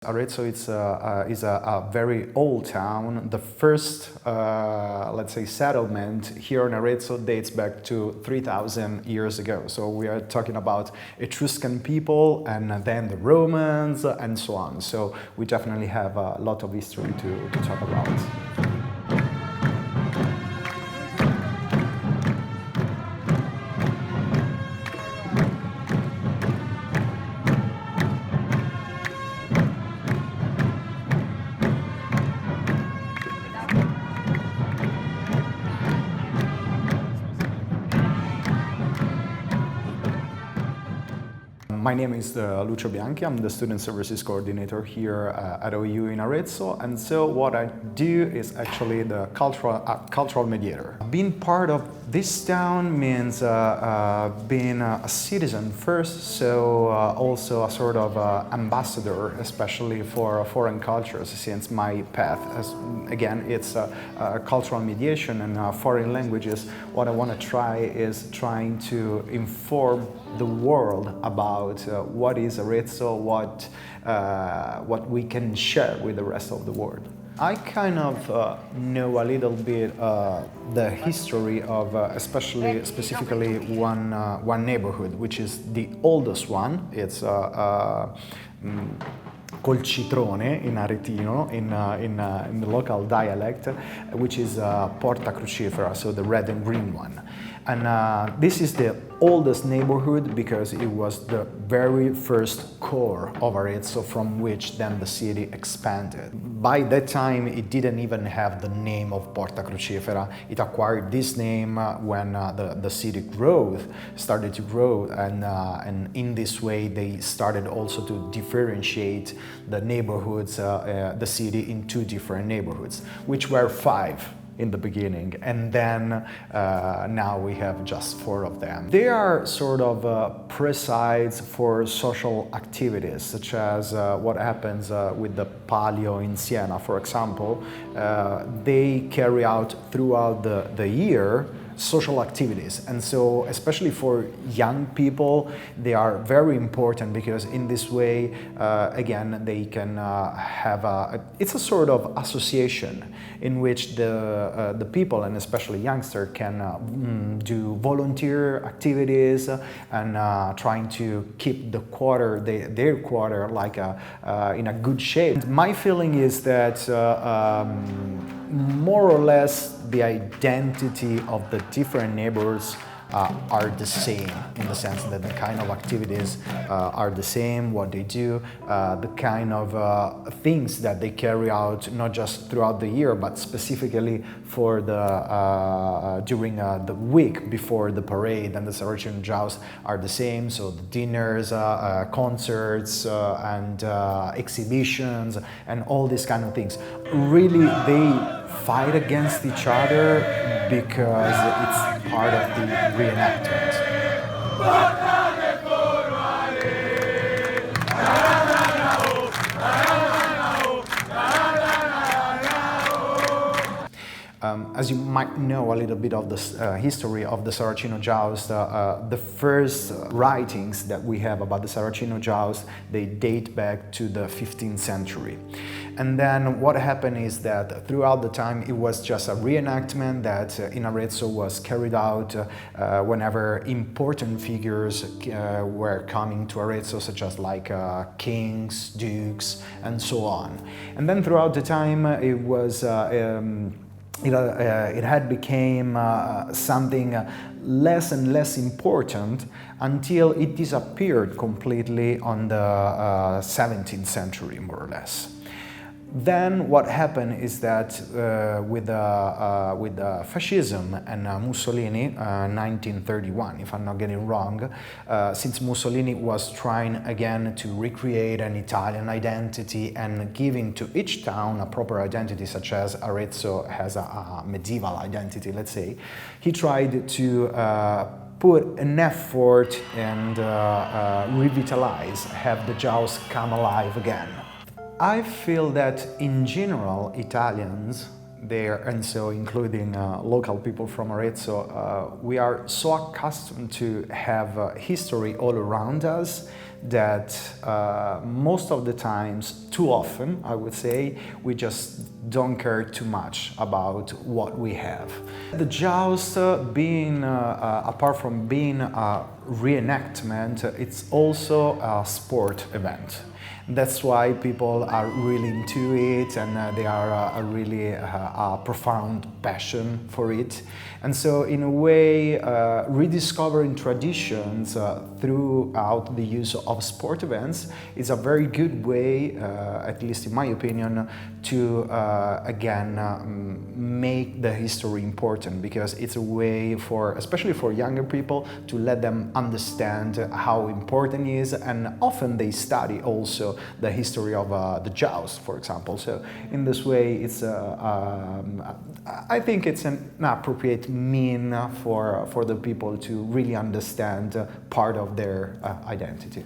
Arezzo is a very old town. The first, let's say, settlement here in Arezzo dates back to 3,000 years ago. So we are talking about Etruscan people and then the Romans and so on. So we definitely have a lot of history to talk about. My name is Lucio Bianchi. I'm the Student Services Coordinator here at OU in Arezzo, and so what I do is actually the cultural mediator. Being part of this town means being a citizen first, so also a sort of ambassador, especially for foreign cultures, since my path, again, it's cultural mediation and foreign languages. What I want to try is trying to inform the world about what is Arezzo, what we can share with the rest of the world. I kind of know a little bit the history of specifically one neighborhood, which is the oldest one. It's col citrone in Aretino, in the local dialect, which is Porta Crucifera, so the red and green one. And this is the oldest neighborhood because it was the very first core of Arezzo from which then the city expanded. By that time, it didn't even have the name of Porta Crucifera. It acquired this name when the city started to grow, and in this way they started also to differentiate the neighborhoods, the city in two different neighborhoods, which were five in the beginning, and then now we have just four of them. They are sort of presides for social activities, such as what happens with the Palio in Siena, for example. They carry out throughout the year social activities, and so especially for young people they are very important because in this way again they can have it's a sort of association in which the people and especially youngsters can do volunteer activities and trying to keep the quarter, their quarter, like in a good shape. My feeling is that more or less the identity of the different neighborhoods are the same, in the sense that the kind of activities are the same, what they do, the kind of things that they carry out, not just throughout the year, but specifically for during the week before the parade and the Saraceno Joust are the same. So the dinners, concerts, and exhibitions, and all these kind of things. Really, they fight against each other because it's part of the reenactment. As you might know a little bit of the history of the Saraceno Joust, the first writings that we have about the Saraceno Joust, they date back to the 15th century. And then what happened is that throughout the time it was just a reenactment that in Arezzo was carried out whenever important figures were coming to Arezzo, such as like kings, dukes, and so on. And then throughout the time it was it had become something less and less important until it disappeared completely on the 17th century, more or less. Then what happened is that with fascism and Mussolini, 1931, if I'm not getting wrong, since Mussolini was trying again to recreate an Italian identity and giving to each town a proper identity, such as Arezzo has a medieval identity, let's say, he tried to put an effort and revitalize, have the joust come alive again. I feel that in general Italians, and so including local people from Arezzo, we are so accustomed to have history all around us that most of the times, too often, I would say, we just don't care too much about what we have. The Joust, apart from being a reenactment, it's also a sport event. That's why people are really into it, and they are really a profound passion for it. And so in a way, rediscovering traditions throughout the use of sport events is a very good way, at least in my opinion, to again make the history important, because it's a way for, especially for younger people, to let them understand how important it is, and often they study also the history of the Joust, for example. So in this way, it's I think it's an appropriate mean for the people to really understand part of their identity.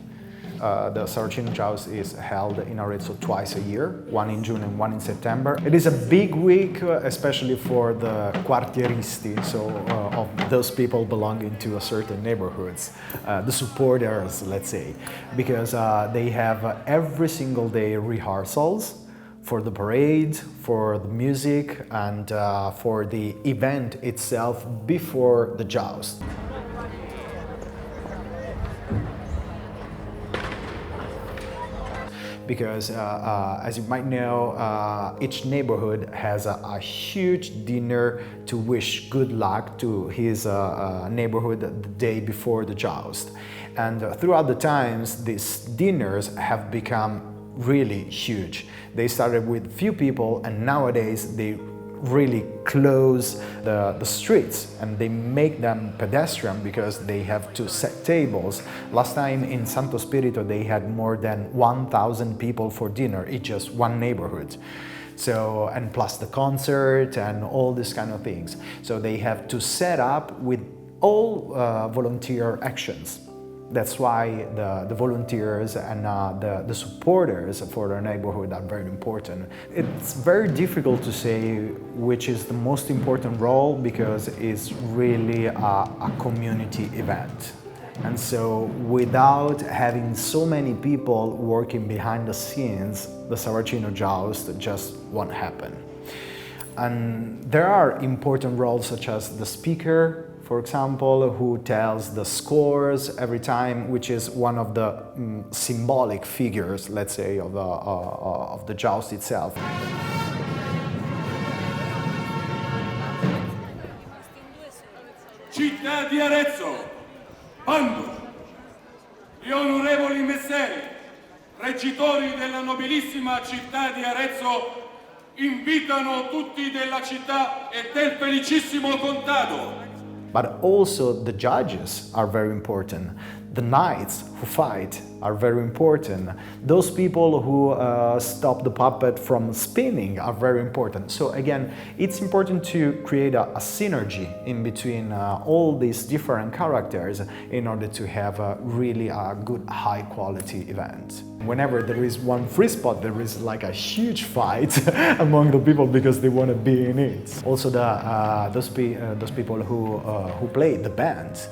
The Saraceno Joust is held in Arezzo twice a year, one in June and one in September. It is a big week, especially for the quartieristi, so of those people belonging to a certain neighborhoods, the supporters, let's say, because they have every single day rehearsals for the parade, for the music, and for the event itself before the Joust. Because as you might know, each neighborhood has a huge dinner to wish good luck to his neighborhood the day before the Joust. And throughout the times, these dinners have become really huge. They started with few people, and nowadays they really close the streets, and they make them pedestrian because they have to set tables. Last time in Santo Spirito they had more than 1,000 people for dinner in just one neighborhood. So, and plus the concert and all these kind of things. So they have to set up with all volunteer actions. That's why the volunteers and the supporters for their neighborhood are very important. It's very difficult to say which is the most important role, because it's really a community event. And so without having so many people working behind the scenes, the Saraceno Joust just won't happen. And there are important roles such as the speaker, for example, who tells the scores every time, which is one of the symbolic figures, let's say, of the Joust itself. Città di Arezzo, bando, gli onorevoli messeri, reggitori della nobilissima città di Arezzo, invitano tutti della città e del felicissimo contado. But also the judges are very important. The knights who fight are very important. Those people who stop the puppet from spinning are very important. So again, it's important to create a synergy in between all these different characters in order to have really a good high quality event. Whenever there is one free spot, there is like a huge fight among the people because they want to be in it. Also those people who play the band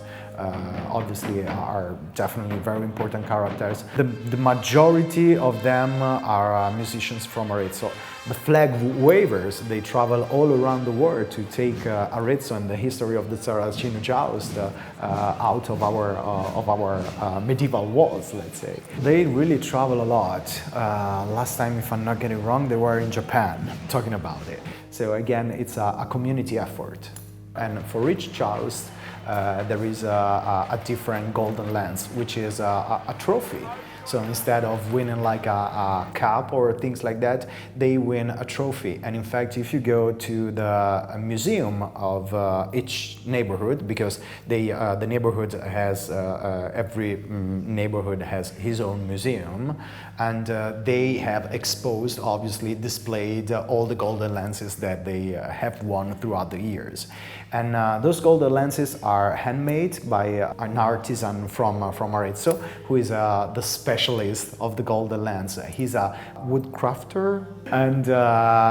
obviously are definitely very important characters. The majority of them are musicians from Arezzo. The flag wavers, they travel all around the world to take Arezzo and the history of the Saraceno Joust out of our medieval walls, let's say. They really travel a lot. Last time, if I'm not getting wrong, they were in Japan talking about it. So again, it's a community effort. And for each Joust, there is a different golden lance, which is a trophy. So instead of winning like a cup or things like that, they win a trophy. And in fact, if you go to the museum of each neighborhood, because the neighborhood has, every neighborhood has his own museum, and they have exposed, obviously displayed all the golden lances that they have won throughout the years. And those golden lances are handmade by an artisan from Arezzo, who is the specialist of the golden lance. He's a woodcrafter, and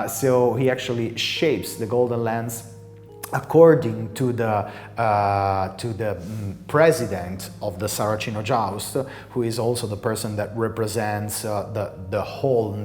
so he actually shapes the golden lance according to the president of the Saracino Joust, who is also the person that represents the whole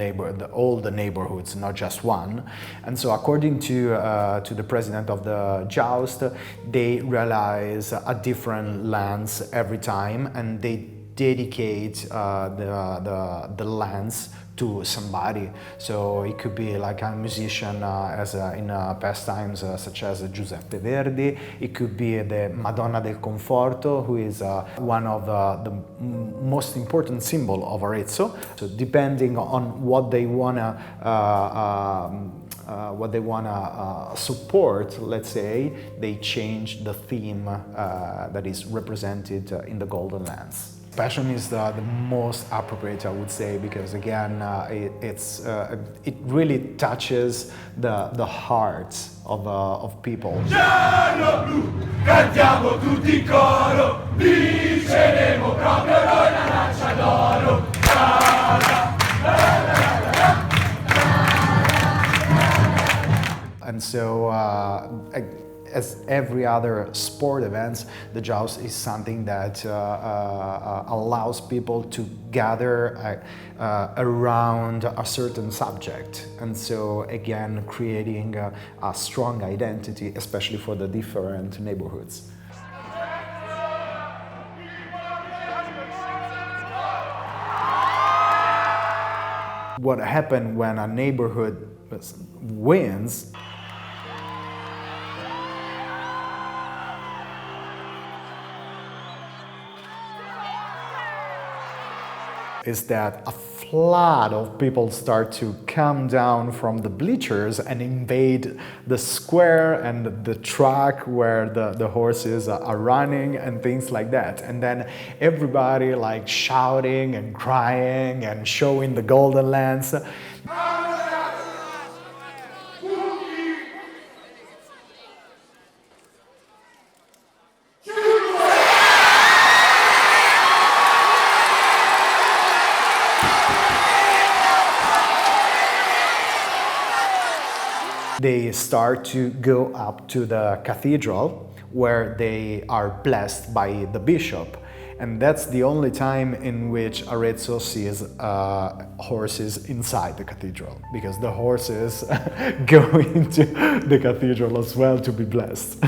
all the neighborhoods, not just one. And so, according to the president of the Joust, they realize a different lands every time, and they dedicate the lands to somebody. So it could be like a musician in past times, such as Giuseppe Verdi. It could be the Madonna del Conforto, who is one of the most important symbol of Arezzo. So depending on what they wanna support, let's say, they change the theme that is represented in the Golden Lands. Passion is the most appropriate, I would say, because again, it really touches the hearts of people. Giallo blu, cantiamo tutti in coro, vinceremo proprio noi la lancia d'oro. And so, as every other sport event, the Joust is something that allows people to gather around a certain subject, and so again creating a strong identity, especially for the different neighborhoods. What happens when a neighborhood wins is that a flood of people start to come down from the bleachers and invade the square and the track where the horses are running and things like that. And then everybody like shouting and crying and showing the Golden Lands. They start to go up to the cathedral where they are blessed by the bishop. And that's the only time in which Arezzo sees horses inside the cathedral, because the horses go into the cathedral as well to be blessed.